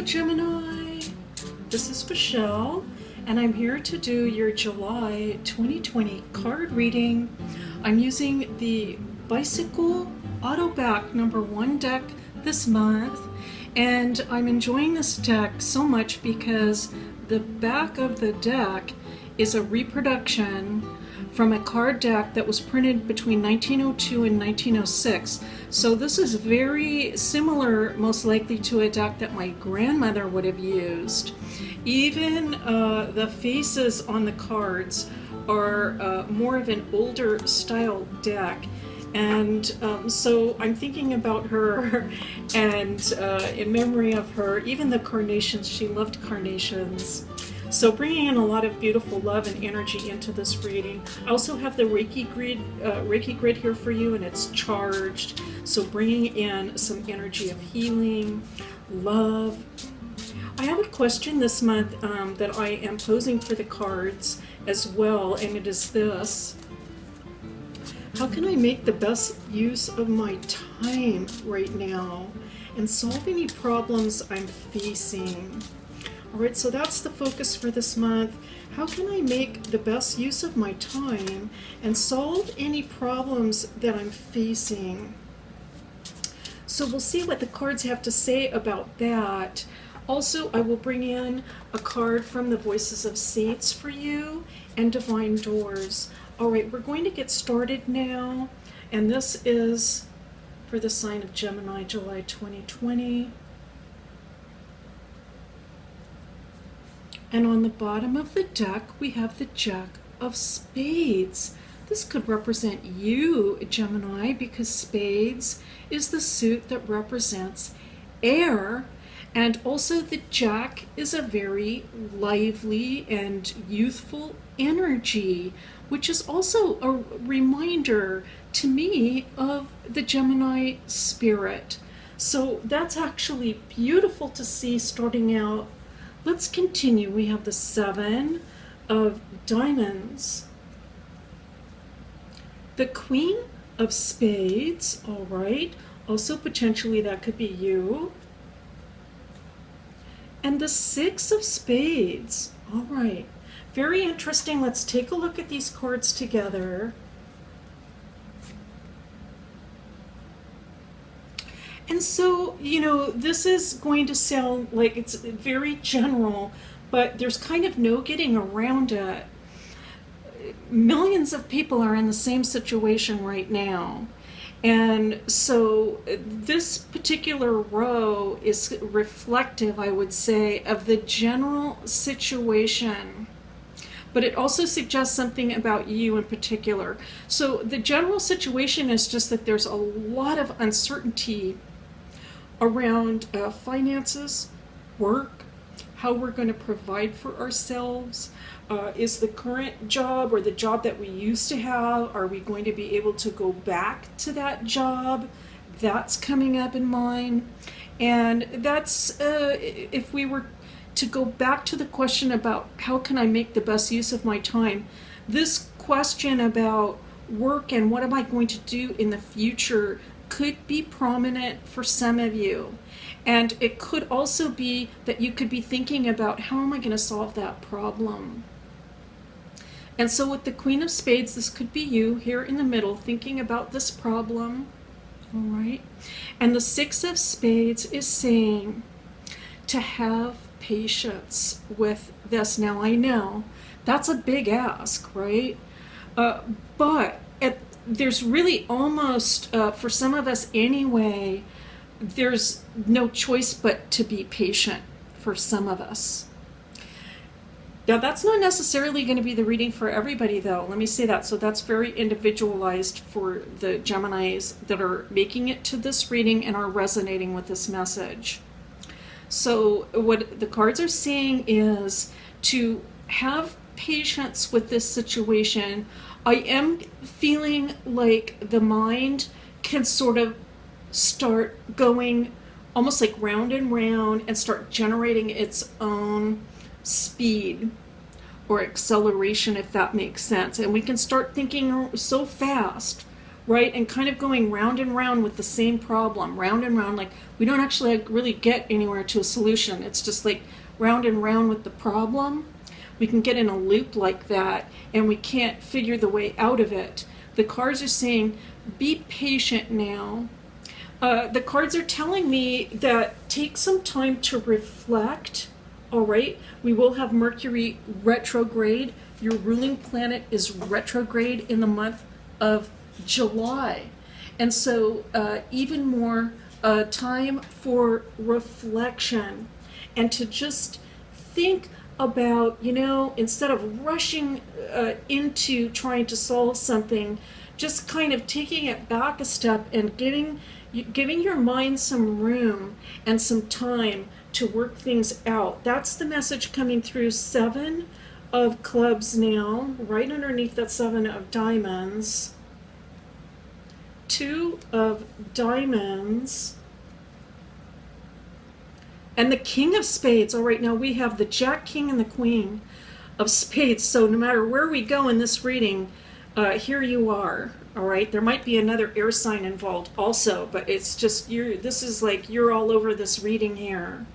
Gemini, this is Michelle, and I'm here to do your July 2020 card reading. I'm using the Bicycle Auto Back #1 deck this month, and I'm enjoying this deck so much because the back of the deck is a reproduction from a card deck that was printed between 1902 and 1906. So this is very similar, most likely, to a deck that my grandmother would have used. Even the faces on the cards are more of an older style deck. And so I'm thinking about her and in memory of her, even the carnations, she loved carnations. So bringing in a lot of beautiful love and energy into this reading. I also have the Reiki grid here for you, and it's charged. So bringing in some energy of healing, love. I have a question this month that I am posing for the cards as well, and it is this. How can I make the best use of my time right now and solve any problems I'm facing? All right, so that's the focus for this month. How can I make the best use of my time and solve any problems that I'm facing? So we'll see what the cards have to say about that. Also, I will bring in a card from the Voices of Saints for you and Divine Doors. All right, we're going to get started now, and this is for the sign of Gemini, July 2020. And on the bottom of the deck, we have the Jack of Spades. This could represent you, Gemini, because spades is the suit that represents air. And also the Jack is a very lively and youthful energy, which is also a reminder to me of the Gemini spirit. So that's actually beautiful to see starting out. Let's continue. We have the 7 of Diamonds, the Queen of Spades, all right, also potentially that could be you, and the 6 of Spades, all right, very interesting. Let's take a look at these cards together. And so, you know, this is going to sound like it's very general, but there's kind of no getting around it. Millions of people are in the same situation right now. And so this particular row is reflective, I would say, of the general situation. But it also suggests something about you in particular. So the general situation is just that there's a lot of uncertainty around finances, work, how we're going to provide for ourselves. Is the current job or the job that we used to have, are we going to be able to go back to that job? That's coming up in mind. And that's, if we were to go back to the question about how can I make the best use of my time, this question about work and what am I going to do in the future could be prominent for some of you. And it could also be that you could be thinking about how am I going to solve that problem. And so with the Queen of Spades, this could be you here in the middle thinking about this problem. All right. And the 6 of Spades is saying to have patience with this. Now I know that's a big ask, right? But there's really almost, for some of us anyway, there's no choice but to be patient for some of us. Now that's not necessarily going to be the reading for everybody, though. Let me say that. So that's very individualized for the Geminis that are making it to this reading and are resonating with this message. So what the cards are saying is to have patience with this situation. I am feeling like the mind can sort of start going almost like round and round and start generating its own speed or acceleration, if that makes sense. And we can start thinking so fast right? And kind of going round and round with the same problem, round and round, like we don't actually like really get anywhere to a solution. It's just like round and round with the problem. We can get in a loop like that and we can't figure the way out of it. The cards are saying, be patient now. The cards are telling me that take some time to reflect. All right, we will have Mercury retrograde. Your ruling planet is retrograde in the month of July. And so even more time for reflection and to just think about, instead of rushing into trying to solve something, just kind of taking it back a step and giving your mind some room and some time to work things out. That's the message coming through. 7 of clubs now, right underneath that 7 of diamonds. 2 of diamonds. And the King of Spades. All right, now we have the Jack, King, and the Queen of Spades. So no matter where we go in this reading, here you are. All right, there might be another air sign involved also, but it's just this is like you're all over this reading here.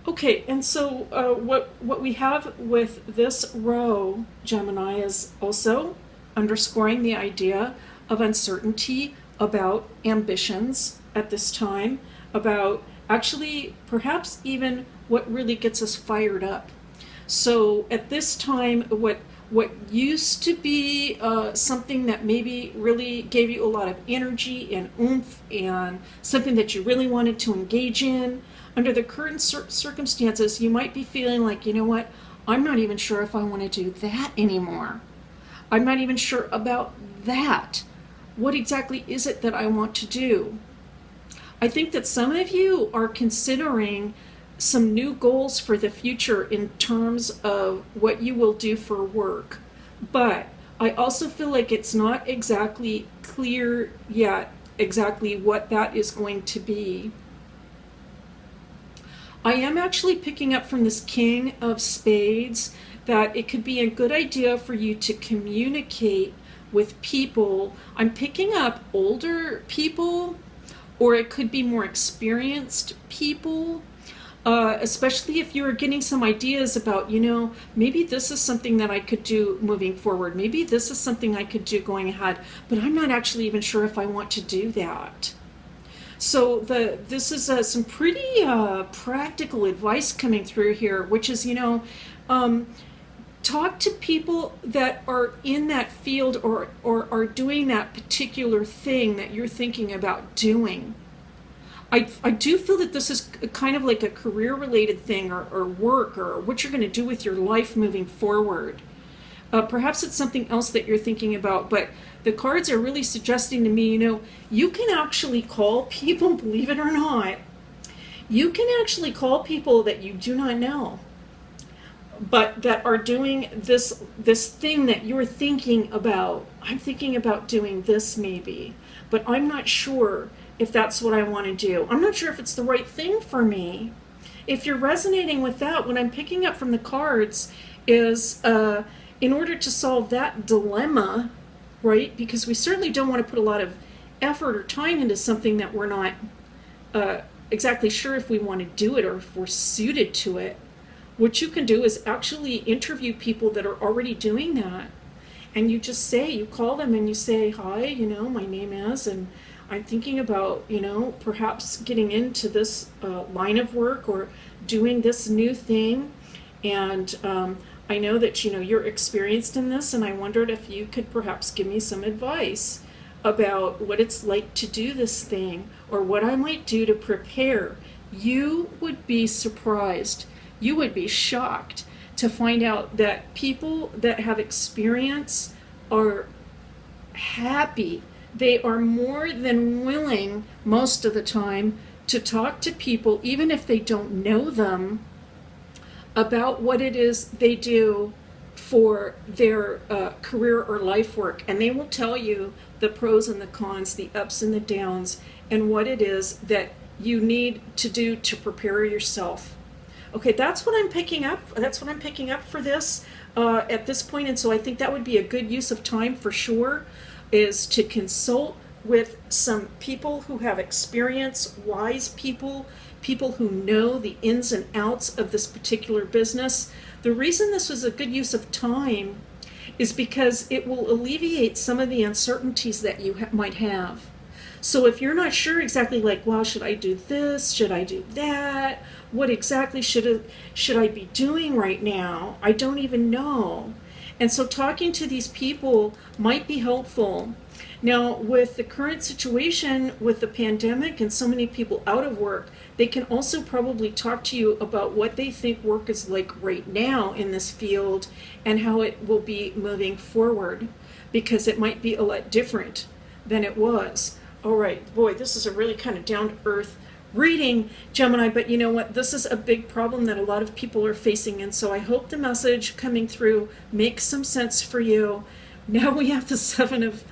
Okay, and so what we have with this row, Gemini, is also underscoring the idea of uncertainty about ambitions at this time, about actually perhaps even what really gets us fired up. So at this time, what used to be something that maybe really gave you a lot of energy and oomph and something that you really wanted to engage in, under the current circumstances, you might be feeling like, you know what, I'm not even sure if I want to do that anymore. I'm not even sure about that. What exactly is it that I want to do? I think that some of you are considering some new goals for the future in terms of what you will do for work. But I also feel like it's not exactly clear yet exactly what that is going to be. I am actually picking up from this King of Spades that it could be a good idea for you to communicate with people. I'm picking up older people, or it could be more experienced people, especially if you're getting some ideas about, maybe this is something that I could do moving forward. Maybe this is something I could do going ahead, but I'm not actually even sure if I want to do that. So this is some pretty practical advice coming through here, which is, talk to people that are in that field or are doing that particular thing that you're thinking about doing. I do feel that this is kind of like a career-related thing or work or what you're going to do with your life moving forward. Perhaps it's something else that you're thinking about, but the cards are really suggesting to me, you can actually call people, believe it or not, you can actually call people that you do not know, but that are doing this thing that you're thinking about. I'm thinking about doing this maybe, but I'm not sure if that's what I want to do. I'm not sure if it's the right thing for me. If you're resonating with that, what I'm picking up from the cards is in order to solve that dilemma, right? Because we certainly don't want to put a lot of effort or time into something that we're not exactly sure if we want to do it or if we're suited to it. What you can do is actually interview people that are already doing that. And you just say, you call them and you say, hi, my name is, and I'm thinking about, perhaps getting into this line of work or doing this new thing. And I know that, you're experienced in this, and I wondered if you could perhaps give me some advice about what it's like to do this thing or what I might do to prepare. You would be surprised. You would be shocked to find out that people that have experience are happy. They are more than willing most of the time to talk to people, even if they don't know them, about what it is they do for their career or life work. And they will tell you the pros and the cons, the ups and the downs, and what it is that you need to do to prepare yourself Okay, that's what I'm picking up. That's what I'm picking up for this at this point, and so I think that would be a good use of time for sure, is to consult with some people who have experience, wise people, people who know the ins and outs of this particular business. The reason this was a good use of time is because it will alleviate some of the uncertainties that you might have. So if you're not sure exactly, like, well, should I do this? Should I do that? What exactly should I be doing right now? I don't even know. And so talking to these people might be helpful. Now, with the current situation with the pandemic and so many people out of work, they can also probably talk to you about what they think work is like right now in this field and how it will be moving forward, because it might be a lot different than it was. All right, boy, this is a really kind of down-to-earth reading, Gemini, but you know what? This is a big problem that a lot of people are facing, and so I hope the message coming through makes some sense for you. Now we have the Seven of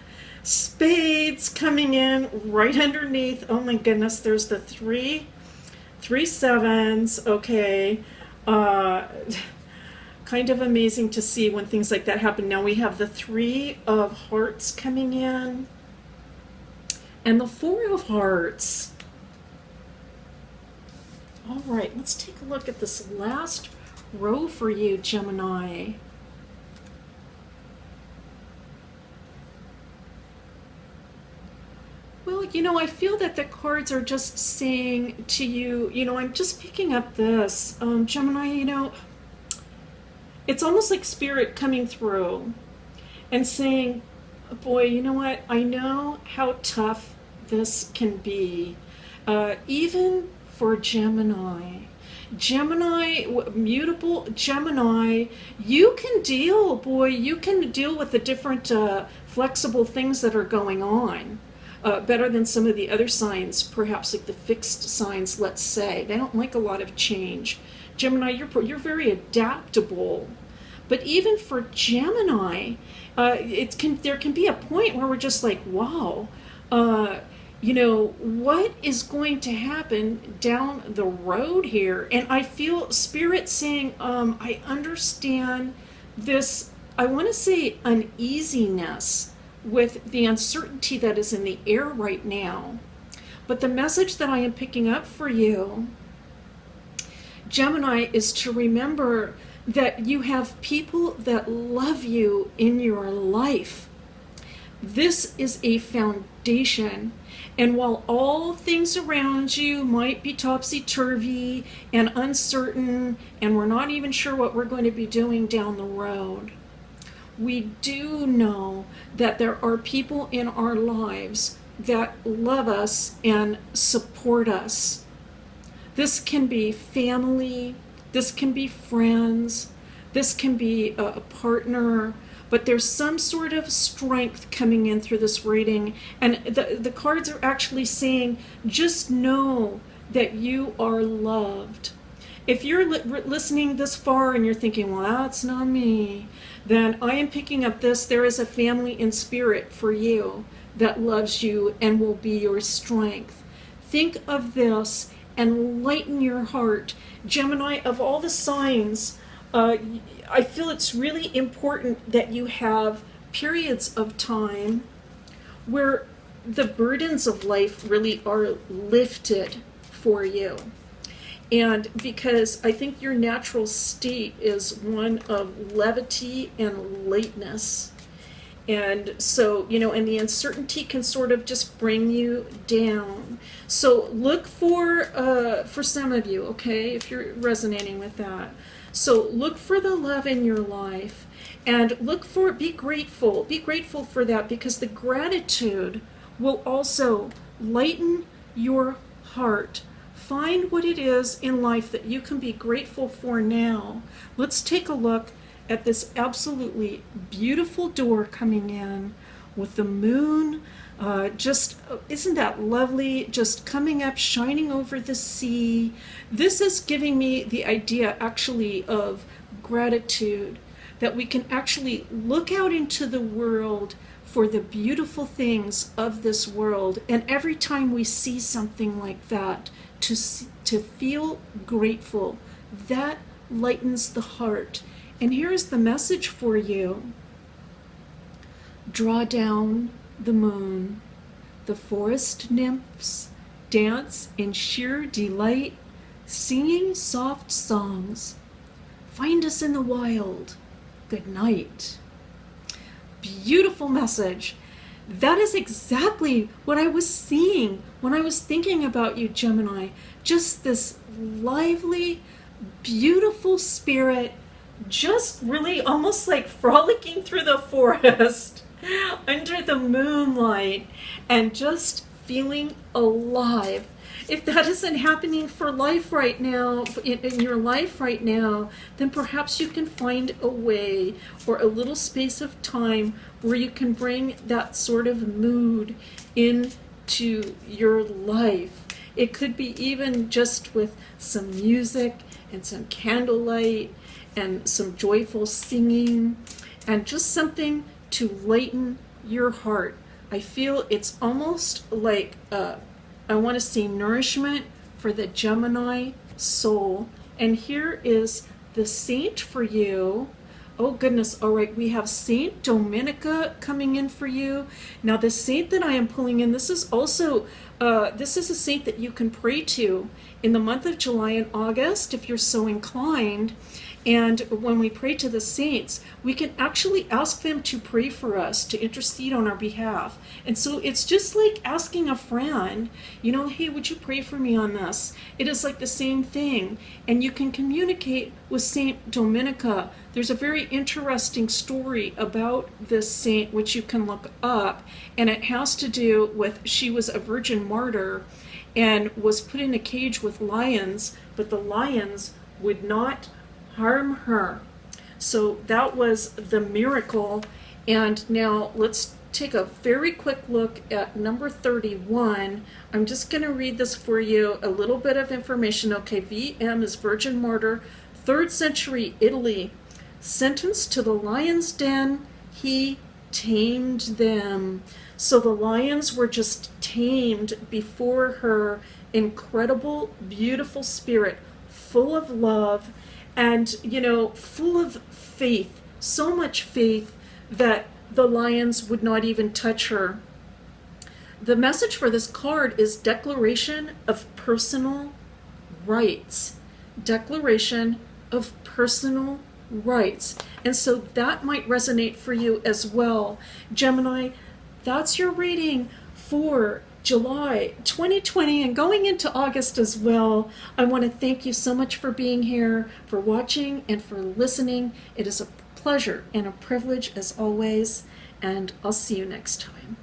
Spades coming in right underneath. Oh my goodness, there's the three sevens. Okay. Kind of amazing to see when things like that happen. Now we have the Three of Hearts coming in and the Four of Hearts. All right, let's take a look at this last row for you, Gemini. Well, you know, I feel that the cards are just saying to you, you know, I'm just picking up this. Gemini, you know, it's almost like Spirit coming through and saying, boy, you know what? I know how tough this can be, even for Gemini. Gemini, mutable Gemini, you can deal, boy, you can deal with the different flexible things that are going on. Better than some of the other signs, perhaps like the fixed signs, let's say. They don't like a lot of change. Gemini, you're very adaptable. But even for Gemini, there can be a point where we're just like, wow, you know, what is going to happen down the road here? And I feel Spirit saying, I understand this, I want to say uneasiness with the uncertainty that is in the air right now. But the message that I am picking up for you, Gemini, is to remember that you have people that love you in your life. This is a foundation. And while all things around you might be topsy-turvy and uncertain, and we're not even sure what we're going to be doing down the road, we do know that there are people in our lives that love us and support us. This can be family, this can be friends, this can be a partner, but there's some sort of strength coming in through this reading. And the cards are actually saying, just know that you are loved. If you're listening this far and you're thinking, well, that's not me, then I am picking up this. There is a family in spirit for you that loves you and will be your strength. Think of this and lighten your heart. Gemini, of all the signs, I feel it's really important that you have periods of time where the burdens of life really are lifted for you. And because I think your natural state is one of levity and lightness. And so, you know, and the uncertainty can sort of just bring you down. So look for some of you, okay, if you're resonating with that. So look for the love in your life and be grateful for that, because the gratitude will also lighten your heart. Find what it is in life that you can be grateful for now. Let's take a look at this absolutely beautiful door coming in with the moon. Isn't that lovely? Just coming up, shining over the sea. This is giving me the idea actually of gratitude, that we can actually look out into the world for the beautiful things of this world. And every time we see something like that, to feel grateful that lightens the heart. And here's the message for you. Draw down the moon. The forest nymphs dance in sheer delight, singing soft songs. Find us in the wild. Good night. Beautiful message. That is exactly what I was seeing when I was thinking about you, Gemini. Just this lively, beautiful spirit, just really almost like frolicking through the forest under the moonlight and just feeling alive. If that isn't happening for life right now, in your life right now, then perhaps you can find a way or a little space of time where you can bring that sort of mood into your life. It could be even just with some music and some candlelight and some joyful singing and just something to lighten your heart. I feel it's almost like I want to see nourishment for the Gemini soul. And here is the saint for you. Oh goodness, all right, we have Saint Dominica coming in for you. Now the saint that I am pulling in, this is also, this is a saint that you can pray to in the month of July and August if you're so inclined. And when we pray to the saints, we can actually ask them to pray for us, to intercede on our behalf. And so it's just like asking a friend, you know, hey, would you pray for me on this? It is like the same thing. And you can communicate with Saint Dominica. There's a very interesting story about this saint, which you can look up. And it has to do with, she was a virgin martyr and was put in a cage with lions, but the lions would not harm her. So that was the miracle. And now let's take a very quick look at number 31. I'm just going to read this for you, a little bit of information. Okay, VM is virgin martyr, 3rd century Italy. Sentenced to the lion's den, he tamed them. So the lions were just tamed before her incredible, beautiful spirit, full of love, and, you know, full of faith, so much faith that the lions would not even touch her. The message for this card is declaration of personal rights. Declaration of personal rights. And so that might resonate for you as well. Gemini, that's your reading for July 2020 and going into August as well. I want to thank you so much for being here, for watching, and for listening. It is a pleasure and a privilege as always, and I'll see you next time.